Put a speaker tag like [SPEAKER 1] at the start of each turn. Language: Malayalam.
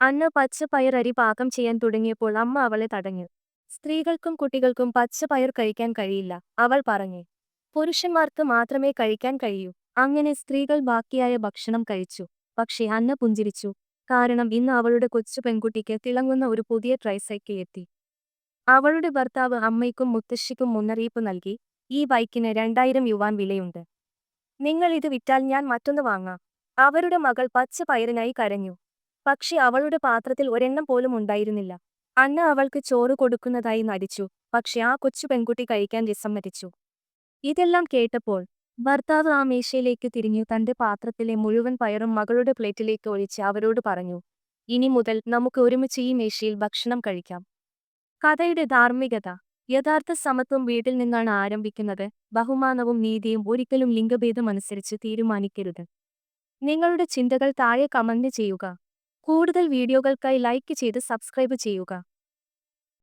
[SPEAKER 1] അന്ന് പച്ചപ്പയറരി പാകം ചെയ്യാൻ തുടങ്ങിയപ്പോൾ അമ്മ അവളെ തടഞ്ഞു. സ്ത്രീകൾക്കും കുട്ടികൾക്കും പച്ചപ്പയർ കഴിക്കാൻ കഴിയില്ല, അവൾ പറഞ്ഞു. പുരുഷന്മാർക്ക് മാത്രമേ കഴിക്കാൻ കഴിയൂ. അങ്ങനെ സ്ത്രീകൾ ബാക്കിയായ ഭക്ഷണം കഴിച്ചു. പക്ഷേ അന്ന പുഞ്ചിരിച്ചു. കാരണം ഇന്ന് അവളുടെ കൊച്ചു പെൺകുട്ടിക്ക് തിളങ്ങുന്ന ഒരു പുതിയ ട്രൈസൈക്കിൾ എത്തി. അവളുടെ ഭർത്താവ് അമ്മയ്ക്കും മുത്തശ്ശിക്കും മുന്നറിയിപ്പ് നൽകി, ഈ ബൈക്കിന് 2000 യുവാൻ വിലയുണ്ട്. നിങ്ങൾ ഇത് വിറ്റാൽ ഞാൻ മറ്റൊന്ന് വാങ്ങാം. അവരുടെ മകൾ പച്ച പയറിനായി കരഞ്ഞു. പക്ഷേ അവളുടെ പാത്രത്തിൽ ഒരെണ്ണം പോലും ഉണ്ടായിരുന്നില്ല. അന്ന അവൾക്ക് ചോറ് കൊടുക്കുന്നതായി നടിച്ചു. പക്ഷേ ആ കൊച്ചു പെൺകുട്ടി കഴിക്കാൻ വിസമ്മതിച്ചു. ഇതെല്ലാം കേട്ടപ്പോൾ ഭർത്താവ് ആ മേശയിലേക്ക് തിരിഞ്ഞു തന്റെ പാത്രത്തിലെ മുഴുവൻ പയറും മകളുടെ പ്ലേറ്റിലേക്ക് ഒഴിച്ച് അവരോട് പറഞ്ഞു, ഇനി മുതൽ നമുക്ക് ഒരുമിച്ച് ഈ മേശയിൽ ഭക്ഷണം കഴിക്കാം. കഥയുടെ ധാർമ്മികത. യഥാർത്ഥ സമത്വം വീട്ടിൽ നിന്നാണ് ആരംഭിക്കുന്നത്. ബഹുമാനവും നീതിയും ഒരിക്കലും ലിംഗഭേദമനുസരിച്ച് തീരുമാനിക്കരുത്. നിങ്ങളുടെ ചിന്തകൾ താഴെ കമന്റ് ചെയ്യുക. കൂടുതൽ വീഡിയോകൾക്കായി ലൈക്ക് ചെയ്ത് സബ്സ്ക്രൈബ് ചെയ്യുക.